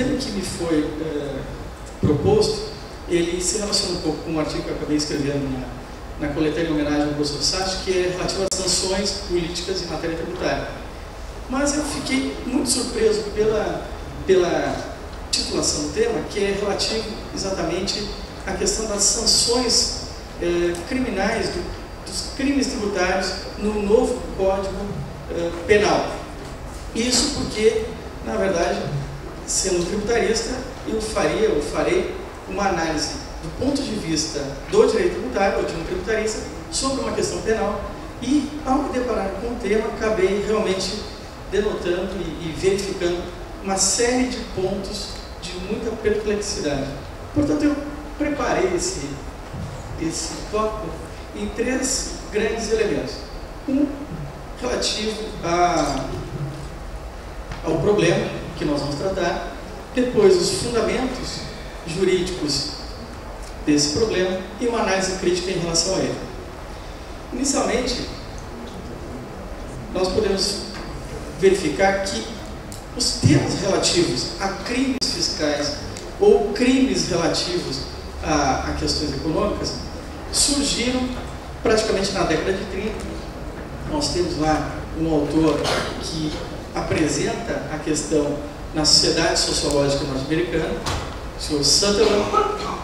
tema que me foi proposto, ele se relaciona um pouco com um artigo que eu acabei escrevendo na coletânea em homenagem ao professor Sassi, que é relativo às sanções políticas em matéria tributária. Mas eu fiquei muito surpreso pela titulação do tema, que é relativo exatamente à questão das sanções criminais, dos crimes tributários no novo Código Penal. Isso porque, na verdade, sendo tributarista, eu farei uma análise do ponto de vista do direito tributário, ou de um tributarista, sobre uma questão penal, e, ao me deparar com o tema, acabei realmente denotando e verificando uma série de pontos de muita perplexidade. Portanto, eu preparei esse tópico em 3 grandes elementos. Um relativo ao problema que nós vamos tratar, depois os fundamentos jurídicos desse problema e uma análise crítica em relação a ele. Inicialmente, nós podemos verificar que os termos relativos a crimes fiscais ou crimes relativos a questões econômicas surgiram praticamente na década de 30. Nós temos lá um autor que apresenta a questão na Sociedade Sociológica Norte-Americana, o Sr. Sutherland,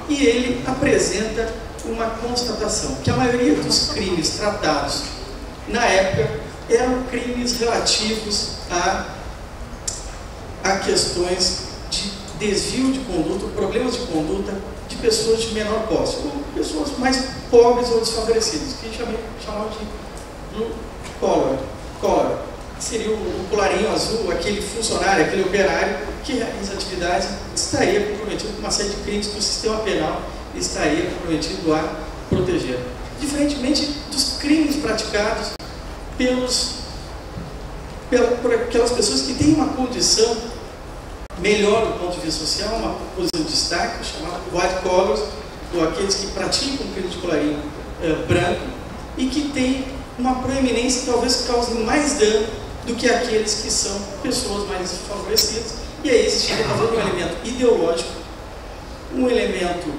e ele apresenta uma constatação, que a maioria dos crimes tratados na época eram crimes relativos a questões de desvio de conduta, problemas de conduta de pessoas de menor posse, ou pessoas mais pobres ou desfavorecidas, que chamavam de blue collar, que seria o colarinho azul, aquele funcionário, aquele operário que realiza atividades, estaria comprometido com uma série de crimes que o sistema penal estaria comprometido a proteger. Diferentemente dos crimes praticados por aquelas pessoas que têm uma condição melhor do ponto de vista social, uma posição de destaque, chamada white collars, ou aqueles que praticam crime de colarinho branco e que têm uma proeminência que talvez causem mais dano do que aqueles que são pessoas mais desfavorecidas. E aí existe talvez um elemento ideológico, um elemento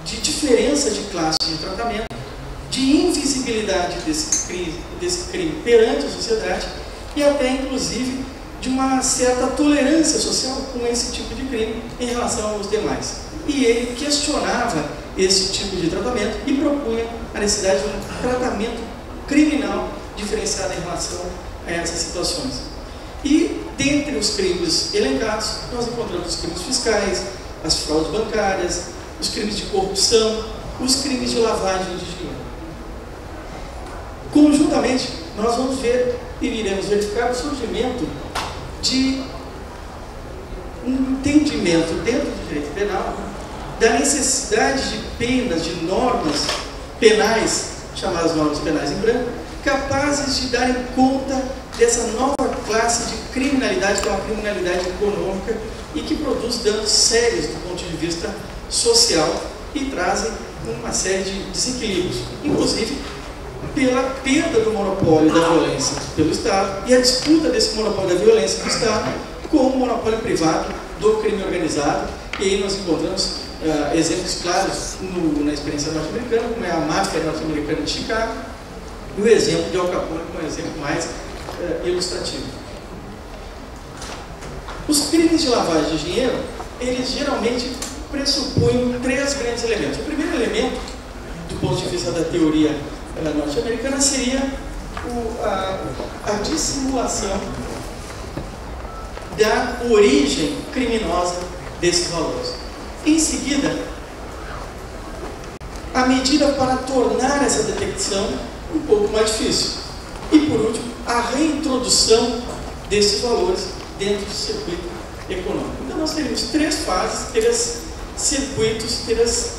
de diferença de classe de tratamento, de invisibilidade desse crime perante a sociedade e até, inclusive, de uma certa tolerância social com esse tipo de crime em relação aos demais. E ele questionava esse tipo de tratamento e propunha a necessidade de um tratamento criminal diferenciado em relação a essas situações. E, dentre os crimes elencados, nós encontramos os crimes fiscais, as fraudes bancárias, os crimes de corrupção, os crimes de lavagem de dinheiro. Conjuntamente, nós vamos ver e iremos verificar o surgimento de um entendimento dentro do direito penal da necessidade de penas, de normas penais, chamadas normas penais em branco, capazes de darem conta dessa nova classe de criminalidade, que é uma criminalidade econômica e que produz danos sérios do ponto de vista social e trazem uma série de desequilíbrios, inclusive pela perda do monopólio da violência pelo Estado e a disputa desse monopólio da violência do Estado com o monopólio privado do crime organizado. E aí nós encontramos exemplos claros na experiência norte-americana, como é a máfia norte-americana de Chicago, e o exemplo de Al Capone como um exemplo mais ilustrativo. Os crimes de lavagem de dinheiro, eles geralmente pressupõem 3 grandes elementos. O primeiro elemento, do ponto de vista da teoria norte-americana, seria a dissimulação da origem criminosa desses valores. Em seguida, a medida para tornar essa detecção um pouco mais difícil. E, por último, a reintrodução desses valores dentro do circuito econômico. Então, nós teríamos 3 fases, 3 circuitos, 3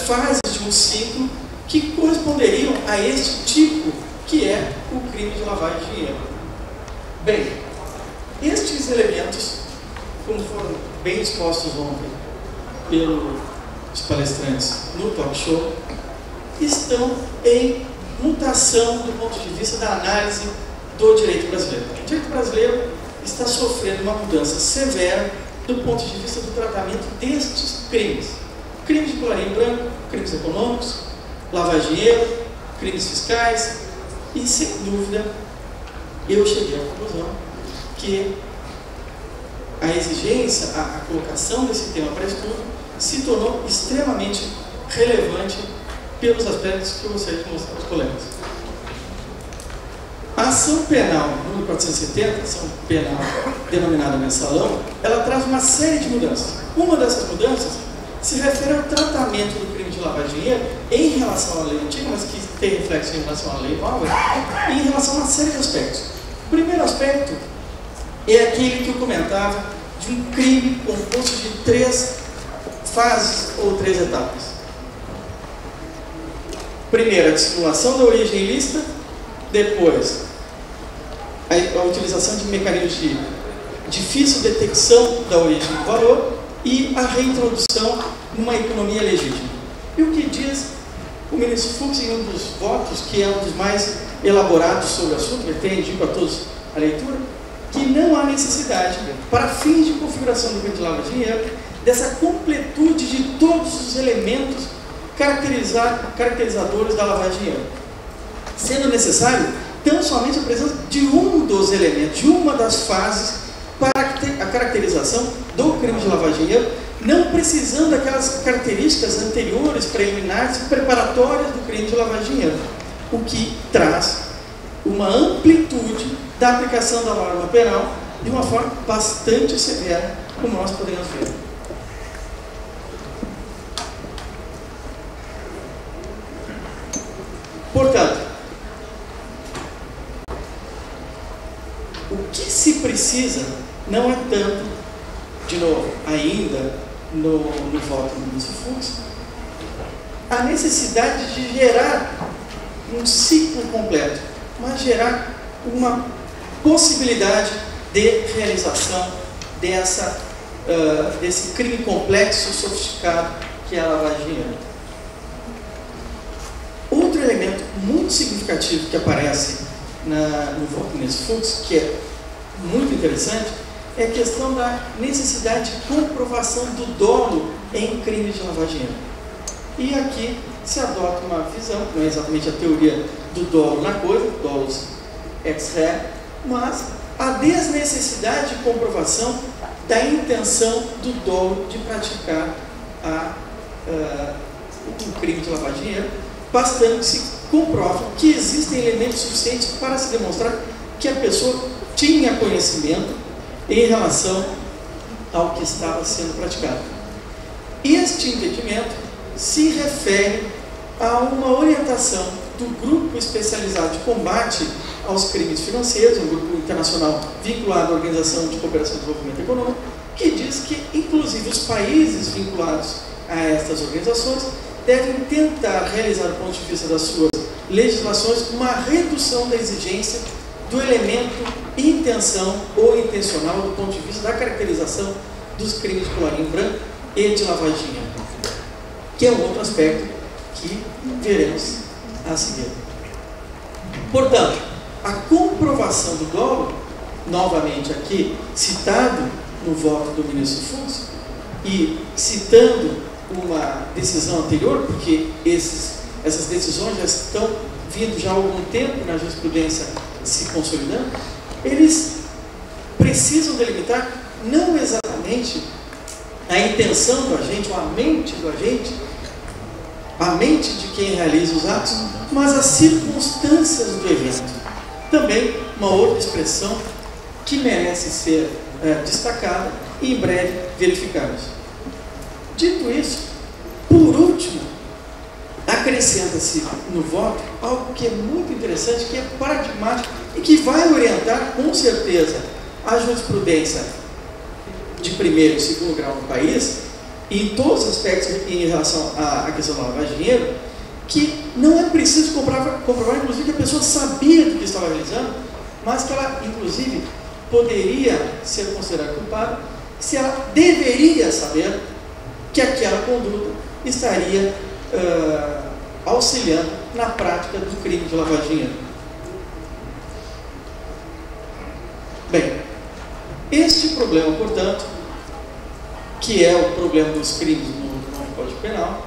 fases de um ciclo que corresponderiam a este tipo que é o crime de lavagem de dinheiro. Bem, estes elementos, como foram bem expostos ontem pelos palestrantes no talk show, estão em mutação do ponto de vista da análise do direito brasileiro. O direito brasileiro está sofrendo uma mudança severa do ponto de vista do tratamento destes crimes. Crimes de colarinho branco, crimes econômicos, lavar dinheiro, crimes fiscais, e sem dúvida eu cheguei à conclusão que a exigência, a colocação desse tema para estudo se tornou extremamente relevante pelos aspectos que eu gostaria de mostrar aos colegas. A ação penal número 470, ação penal denominada mensalão, ela traz uma série de mudanças. Uma dessas mudanças se refere ao tratamento do crime de lavar dinheiro em relação à lei antiga, mas que tem reflexo em relação à lei nova, e em relação a uma série de aspectos. O primeiro aspecto é aquele que eu comentava de um crime composto de 3 fases ou 3 etapas. Primeiro, a dissimulação da origem ilícita, depois a utilização de mecanismos de difícil detecção da origem do valor e a reintrodução numa economia legítima. E o que diz o ministro Fux em um dos votos, que é um dos mais elaborados sobre o assunto, eu até indico a todos a leitura, que não há necessidade, para fins de configuração do crime de lavagem de dinheiro, dessa completude de todos os elementos caracterizadores da lavagem de dinheiro, sendo necessário tão somente a presença de um dos elementos, de uma das fases para a caracterização do crime de lavagem de dinheiro, não precisando daquelas características anteriores, preliminares e preparatórias do crime de lavagem de dinheiro, o que traz uma amplitude da aplicação da norma penal de uma forma bastante severa, como nós podemos ver. Portanto, o que se precisa não é tanto, de novo, ainda no voto do ministro Fux, a necessidade de gerar um ciclo completo, mas gerar uma possibilidade de realização desse crime complexo e sofisticado que é a lavagem de dinheiro. Outro elemento muito significativo que aparece no voto do ministro Fux, que é muito interessante, é a questão da necessidade de comprovação do dolo em crimes de lavagem de dinheiro. E aqui se adota uma visão, não é exatamente a teoria do dolo na coisa, dolus ex re, mas a desnecessidade de comprovação da intenção do dolo de praticar o crime de lavagem de dinheiro, bastante que se comprove que existem elementos suficientes para se demonstrar que a pessoa tinha conhecimento em relação ao que estava sendo praticado. Este entendimento se refere a uma orientação do Grupo Especializado de Combate aos Crimes Financeiros, um grupo internacional vinculado à Organização de Cooperação e Desenvolvimento Econômico, que diz que, inclusive, os países vinculados a estas organizações devem tentar realizar, do ponto de vista das suas legislações, uma redução da exigência do elemento intenção ou intencional do ponto de vista da caracterização dos crimes de colarinho branco e de lavagem de dinheiro, que é um outro aspecto que veremos a seguir. Portanto, a comprovação do dolo, novamente aqui citado no voto do ministro Fux e citando uma decisão anterior, porque essas decisões já estão vindo já há algum tempo na jurisprudência se consolidando, eles precisam delimitar não exatamente a intenção do agente, ou a mente do agente, a mente de quem realiza os atos, mas as circunstâncias do evento. Também uma outra expressão que merece ser destacada e em breve verificada. Dito isso, por último, acrescenta-se no voto algo que é muito interessante, que é paradigmático e que vai orientar com certeza a jurisprudência de primeiro e segundo grau no país, e em todos os aspectos em relação à questão da lavagem de dinheiro, que não é preciso comprovar, inclusive, que a pessoa sabia do que estava realizando, mas que ela, inclusive, poderia ser considerada culpada se ela deveria saber que aquela conduta estaria auxiliando na prática do crime de lavagem de dinheiro. Bem, este problema, portanto, que é o problema dos crimes no novo Código Penal,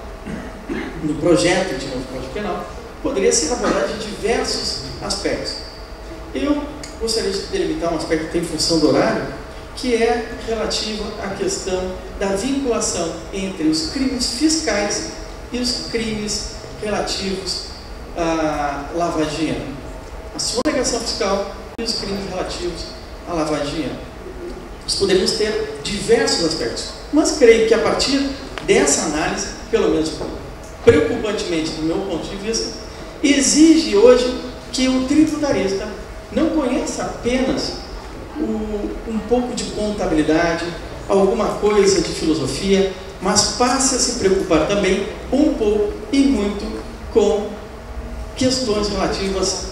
no projeto de novo Código Penal, poderia ser abordado de diversos aspectos. Eu gostaria de delimitar um aspecto que tem função do horário, que é relativo à questão da vinculação entre os crimes fiscais e os crimes relativos à lavagem de dinheiro. A sonegação fiscal e os crimes relativos à lavagem de dinheiro. Nós poderíamos ter diversos aspectos, mas creio que a partir dessa análise, pelo menos preocupantemente do meu ponto de vista, exige hoje que o tributarista não conheça apenas um pouco de contabilidade, alguma coisa de filosofia, mas passe a se preocupar também um pouco e muito com questões relativas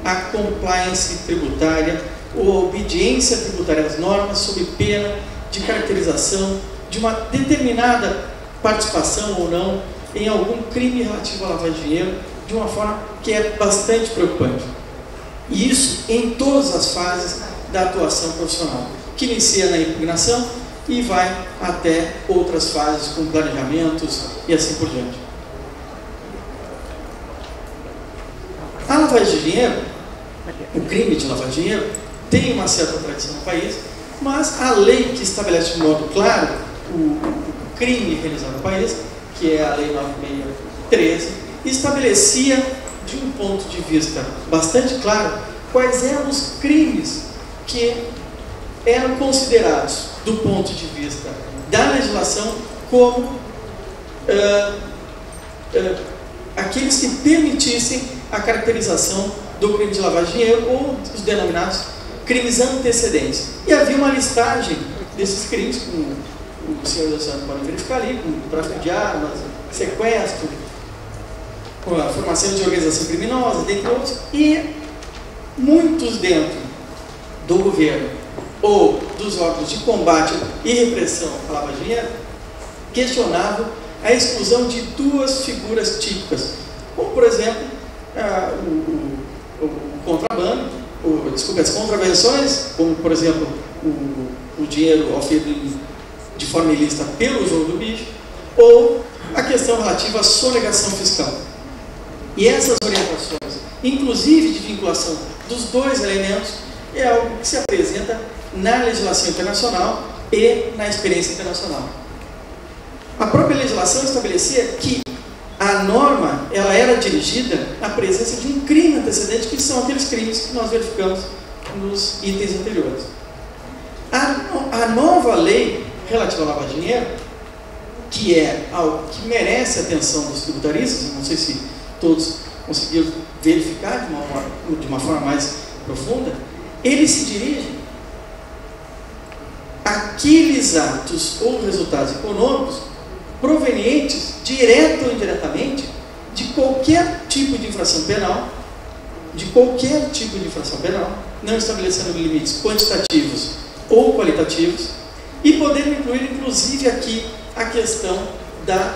à compliance tributária ou obediência tributária às normas, sob pena de caracterização de uma determinada participação ou não em algum crime relativo à lavagem de dinheiro, de uma forma que é bastante preocupante. E isso em todas as fases da atuação profissional, que inicia na impugnação e vai até outras fases, com planejamentos e assim por diante. A lavagem de dinheiro, o crime de lavagem de dinheiro, tem uma certa tradição no país, mas a lei que estabelece de modo claro o crime realizado no país, que é a Lei 9613, estabelecia, de um ponto de vista bastante claro, quais eram os crimes que eram considerados, do ponto de vista da legislação, como aqueles que permitissem a caracterização do crime de lavagem de dinheiro, ou os denominados crimes antecedentes. E havia uma listagem desses crimes, como o senhor da Senhora pode verificar ali, como tráfico de armas, sequestro, a formação de organização criminosa, dentre outros, e muitos dentro do governo ou dos órgãos de combate e repressão à lavagem de dinheiro questionavam a exclusão de duas figuras típicas, como, por exemplo, o contrabando, as contravenções, como, por exemplo, o dinheiro oferido de forma ilícita pelo jogo do bicho, ou a questão relativa à sonegação fiscal. E essas orientações, inclusive de vinculação dos dois elementos, é algo que se apresenta na legislação internacional e na experiência internacional. A própria legislação estabelecia que a norma ela era dirigida à presença de um crime antecedente, que são aqueles crimes que nós verificamos nos itens anteriores. A nova lei relativa à lavagem de dinheiro, que é algo que merece a atenção dos tributaristas, não sei se todos conseguiram verificar de uma forma mais profunda, ele se dirige àqueles atos ou resultados econômicos provenientes, direto ou indiretamente, de qualquer tipo de infração penal, não estabelecendo limites quantitativos ou qualitativos, e podendo incluir, inclusive, aqui a questão da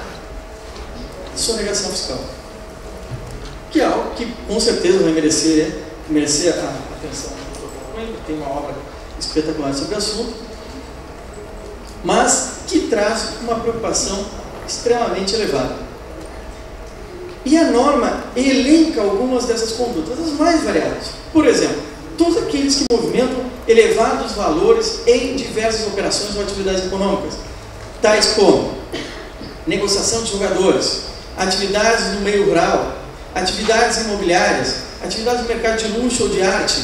sonegação fiscal, que é algo que com certeza vai merecer a atenção. Tem uma obra espetacular sobre o assunto, mas que traz uma preocupação extremamente elevada. E a norma elenca algumas dessas condutas, as mais variadas. Por exemplo, todos aqueles que movimentam elevados valores em diversas operações ou atividades econômicas, tais como negociação de jogadores, atividades no meio rural, atividades imobiliárias, atividades no mercado de luxo ou de arte,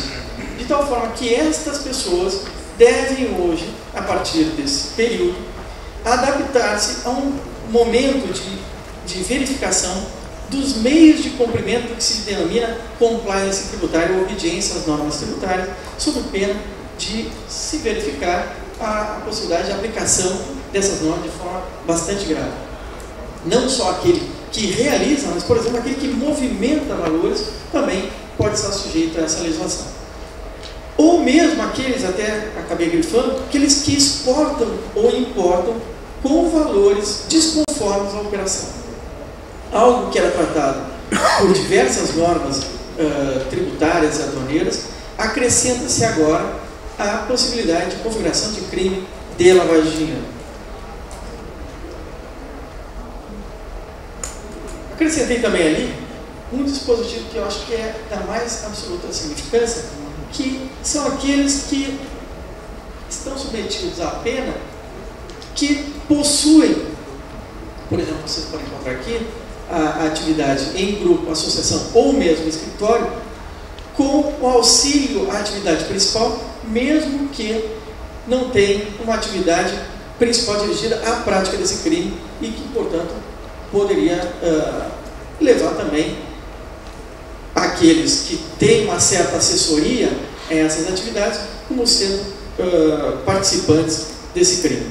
de tal forma que estas pessoas devem hoje, a partir desse período, adaptar-se a um momento de verificação dos meios de cumprimento que se denomina compliance tributária ou obediência às normas tributárias, sob pena de se verificar a possibilidade de aplicação dessas normas de forma bastante grave. Não só aquele que realiza, mas, por exemplo, aquele que movimenta valores também pode estar sujeito a essa legislação. Ou mesmo aqueles, até acabei grifando, aqueles que exportam ou importam com valores desconformes à operação. Algo que era tratado por diversas normas tributárias e aduaneiras, acrescenta-se agora a possibilidade de configuração de crime de lavagem de dinheiro. Acrescentei também ali um dispositivo que eu acho que é da mais absoluta significância, que são aqueles que estão submetidos à pena que possuem, por exemplo, vocês podem encontrar aqui, a atividade em grupo, associação ou mesmo escritório, com o auxílio à atividade principal, mesmo que não tenha uma atividade principal dirigida à prática desse crime e que, portanto, poderia levar também aqueles que têm uma certa assessoria a essas atividades como sendo participantes desse crime.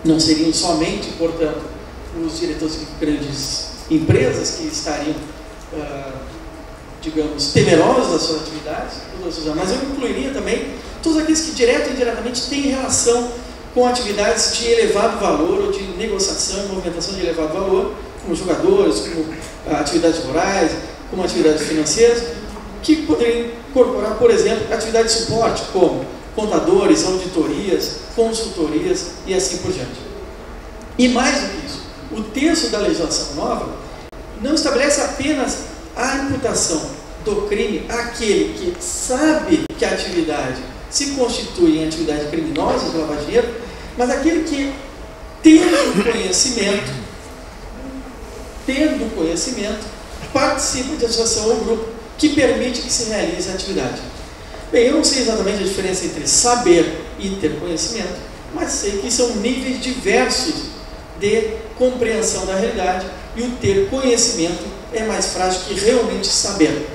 Não seriam somente, portanto, os diretores de grandes empresas que estariam, digamos, temerosos das suas atividades, mas eu incluiria também todos aqueles que direto e indiretamente têm relação com atividades de elevado valor ou de negociação e movimentação de elevado valor, como jogadores, como atividades rurais, como atividades financeiras, que poderiam incorporar, por exemplo, atividades de suporte, como contadores, auditorias, consultorias e assim por diante. E mais do que isso, o texto da legislação nova não estabelece apenas a imputação do crime àquele que sabe que a atividade se constitui em atividade criminosa de lavar dinheiro, mas aquele que, tendo conhecimento, participa de associação ou grupo que permite que se realize a atividade. Bem, eu não sei exatamente a diferença entre saber e ter conhecimento, mas sei que são níveis diversos de compreensão da realidade e o ter conhecimento é mais frágil que realmente saber.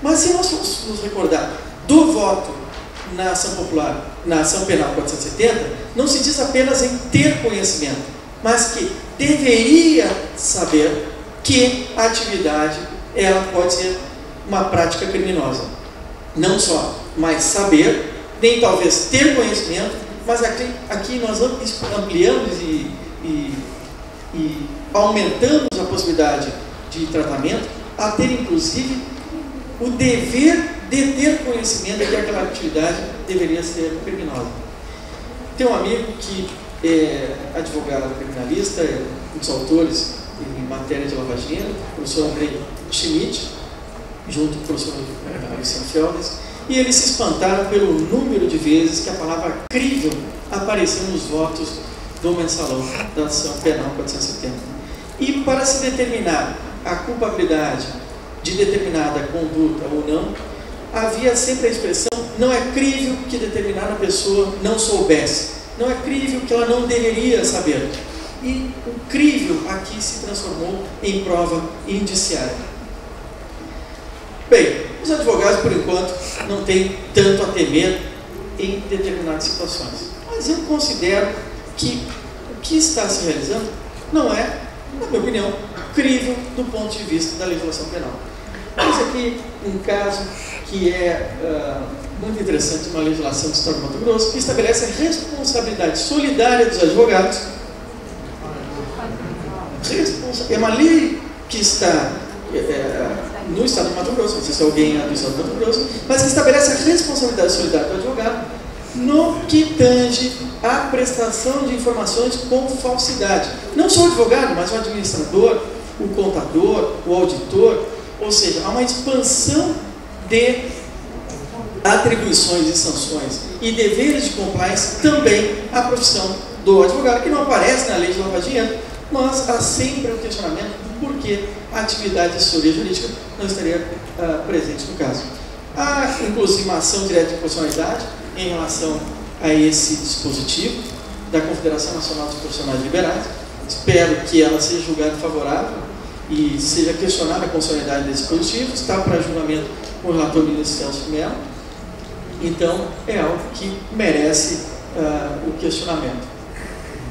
Mas se nós formos nos recordar do voto na ação popular, na ação penal 470, não se diz apenas em ter conhecimento, mas que deveria saber que a atividade ela pode ser uma prática criminosa. Não só, mas saber, nem talvez ter conhecimento, mas aqui nós ampliamos e aumentamos a possibilidade de tratamento a ter inclusive o dever de ter conhecimento de que aquela atividade deveria ser criminosa. Tem um amigo que é advogado criminalista, é um dos autores em matéria de lavagem de dinheiro, o professor Andrei Schmidt, junto com o professor Alexandre Feldes, e eles se espantaram pelo número de vezes que a palavra crível apareceu nos votos do mensalão da ação penal 470. E para se determinar a culpabilidade de determinada conduta ou não, havia sempre a expressão: não é crível que determinada pessoa não soubesse, não é crível que ela não deveria saber. E o crível aqui se transformou em prova indiciária. Bem, os advogados, por enquanto, não têm tanto a temer em determinadas situações, mas eu considero que o que está se realizando não é, na minha opinião, crível do ponto de vista da legislação penal. Temos aqui um caso que é muito interessante, uma legislação do Estado do Mato Grosso, que estabelece a responsabilidade solidária dos advogados. É uma lei que está no Estado do Mato Grosso, não sei se alguém é do Estado do Mato Grosso, mas que estabelece a responsabilidade solidária do advogado no que tange a prestação de informações com falsidade. Não só o advogado, mas o administrador, o contador, o auditor, ou seja, há uma expansão de atribuições e sanções e deveres de compliance também à profissão do advogado, que não aparece na lei de lavagem de dinheiro, mas há sempre um questionamento do porquê a atividade de assessoria jurídica não estaria presente no caso. Há, inclusive, uma ação direta de proporcionalidade em relação a esse dispositivo da Confederação Nacional dos Profissionais Liberais. Espero que ela seja julgada favorável e seja questionada a constitucionalidade desse dispositivo. Está para julgamento com o relator ministro Celso Mello. Então, é algo que merece o questionamento.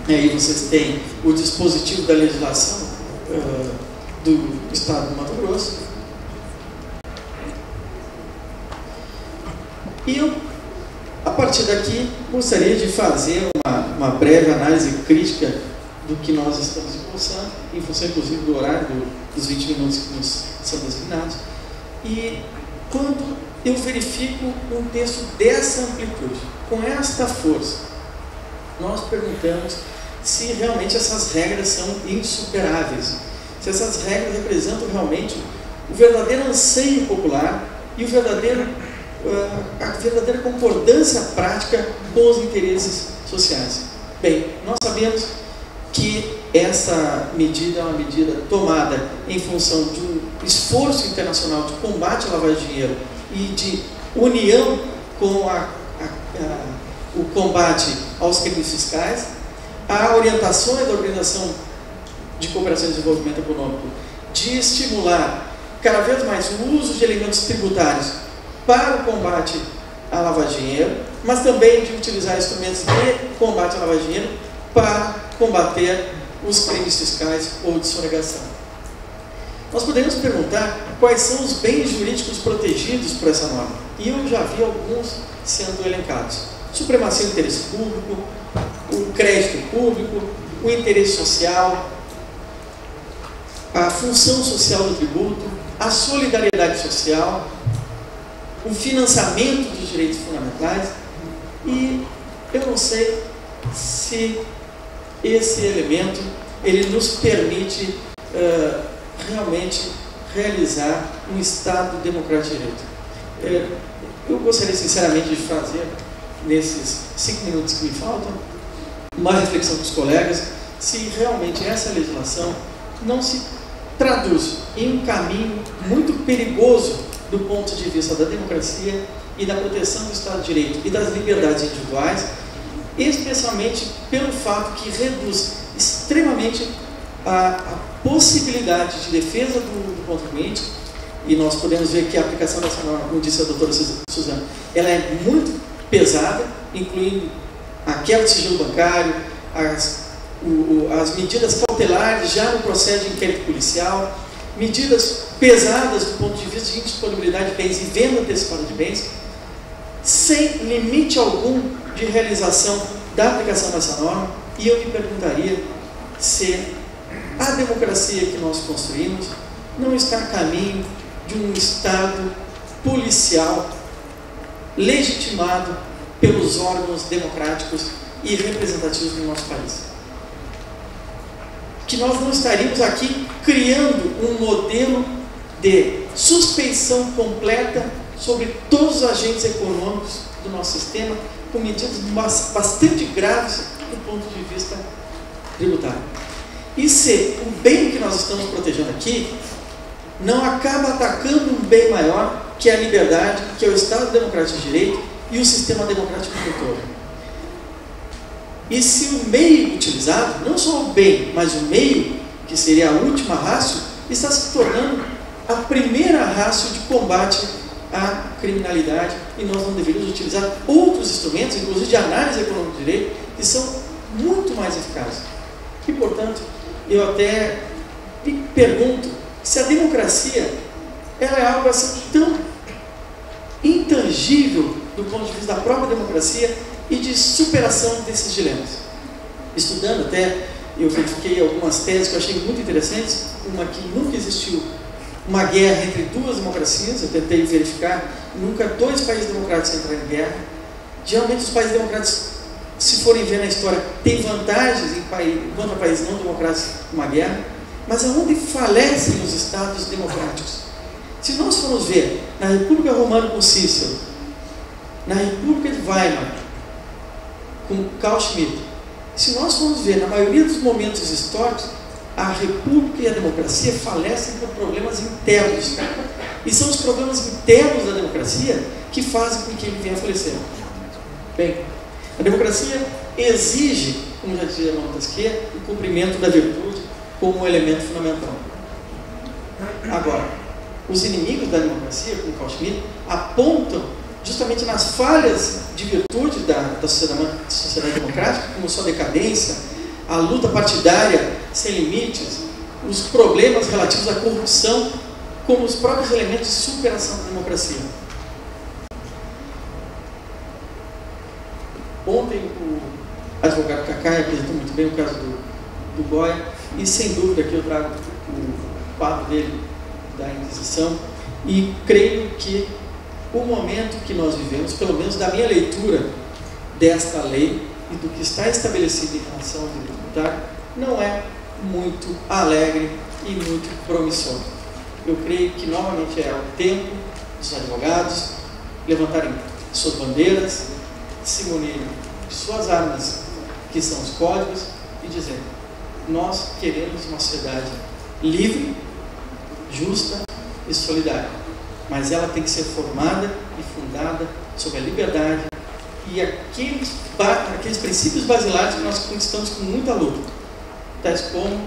E aí vocês têm o dispositivo da legislação do Estado do Mato Grosso. E eu, a partir daqui, gostaria de fazer uma breve análise crítica do que nós estamos impulsando, em função, inclusive, do horário dos 20 minutos que nos são designados. E quando eu verifico um texto dessa amplitude, com esta força, nós perguntamos se realmente essas regras são insuperáveis, se essas regras representam realmente o verdadeiro anseio popular e a verdadeira concordância prática com os interesses sociais. Bem, nós sabemos que essa medida é uma medida tomada em função de um esforço internacional de combate à lavagem de dinheiro e de união com o combate aos crimes fiscais. Há orientações da Organização de Cooperação e Desenvolvimento Econômico de estimular cada vez mais o uso de elementos tributários para o combate à lavagem de dinheiro, mas também de utilizar instrumentos de combate à lavagem de dinheiro para combater os crimes fiscais ou de sonegação. Nós podemos perguntar quais são os bens jurídicos protegidos por essa norma. E eu já vi alguns sendo elencados: supremacia do interesse público, o crédito público, o interesse social, a função social do tributo, a solidariedade social, o financiamento dos direitos fundamentais. E eu não sei se esse elemento ele nos permite realmente realizar um Estado democrático de direito. Eu gostaria sinceramente de fazer, nesses 5 minutos que me faltam, uma reflexão com os colegas, se realmente essa legislação não se traduz em um caminho muito perigoso do ponto de vista da democracia e da proteção do Estado de Direito e das liberdades individuais, especialmente pelo fato que reduz extremamente a possibilidade de defesa do contribuinte. E nós podemos ver que a aplicação dessa norma, como disse a doutora Suzana, ela é muito pesada, incluindo a quebra de sigilo bancário, as medidas cautelares já no processo de inquérito policial, medidas pesadas do ponto de vista de indisponibilidade de bens e venda antecipada de bens, sem limite algum de realização da aplicação dessa norma. E eu me perguntaria se a democracia que nós construímos não está a caminho de um Estado policial legitimado pelos órgãos democráticos e representativos do nosso país. Que nós não estaríamos aqui criando um modelo de suspeição completa sobre todos os agentes econômicos do nosso sistema, com medidas bastante graves do ponto de vista tributário. E se o bem que nós estamos protegendo aqui não acaba atacando um bem maior, que é a liberdade, que é o Estado Democrático de Direito e o sistema democrático como um todo. E se o meio utilizado, não só o bem, mas o meio, que seria a última ratio, está se tornando a primeira ratio de combate à criminalidade, e nós não deveríamos utilizar outros instrumentos, inclusive de análise econômica do direito, que são muito mais eficazes. E, portanto, eu até me pergunto se a democracia ela é algo assim tão intangível do ponto de vista da própria democracia e de superação desses dilemas. Estudando até, eu verifiquei algumas teses que eu achei muito interessantes. Uma que nunca existiu uma guerra entre duas democracias, eu tentei verificar, nunca dois países democráticos entraram em guerra. Geralmente os países democráticos, se forem ver na história, têm vantagens contra países não democráticos numa guerra, mas aonde falecem os estados democráticos? Se nós formos ver na República Romana com Cícero, na República de Weimar com Carl Schmitt, se nós formos ver na maioria dos momentos históricos, a República e a democracia falecem por problemas internos. E são os problemas internos da democracia que fazem com que ele venha a falecer. Bem, a democracia exige, como já dizia Montesquieu, o cumprimento da virtude como um elemento fundamental. Agora, os inimigos da democracia, como Carl Schmitt, apontam justamente nas falhas de virtude da sociedade democrática, como sua decadência, a luta partidária sem limites, os problemas relativos à corrupção, como os próprios elementos de superação da democracia. Ontem o advogado Cacai apresentou muito bem o caso do Goya, e sem dúvida que eu trago o quadro dele da Inquisição, e creio que o momento que nós vivemos, pelo menos da minha leitura desta lei e do que está estabelecido em relação ao direito tributário, não é muito alegre e muito promissor. Eu creio que novamente é o tempo dos advogados levantarem suas bandeiras, se munirem de suas armas, que são os códigos, e dizer: nós queremos uma sociedade livre, justa e solidária, mas ela tem que ser formada e fundada sobre a liberdade e aqueles princípios basilares que nós conquistamos com muita luta, tais como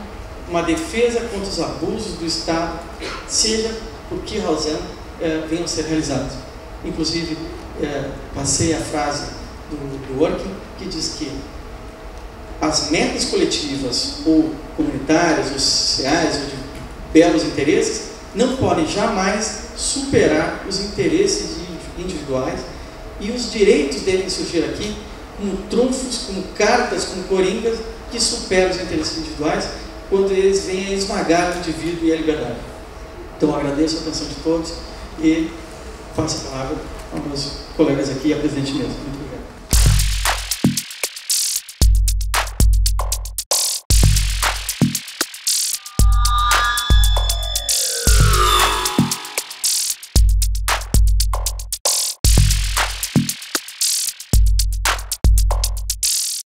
uma defesa contra os abusos do Estado, seja por que razão venham a ser realizados. Inclusive, passei a frase do Working, que diz que as metas coletivas ou comunitárias, ou sociais, ou de belos interesses, não podem jamais superar os interesses individuais, e os direitos devem surgir aqui como trunfos, como cartas, como coringas que superam os interesses individuais quando eles vêm a esmagar o indivíduo e a liberdade. Então, agradeço a atenção de todos e passo a palavra aos meus colegas aqui e à presidente mesmo.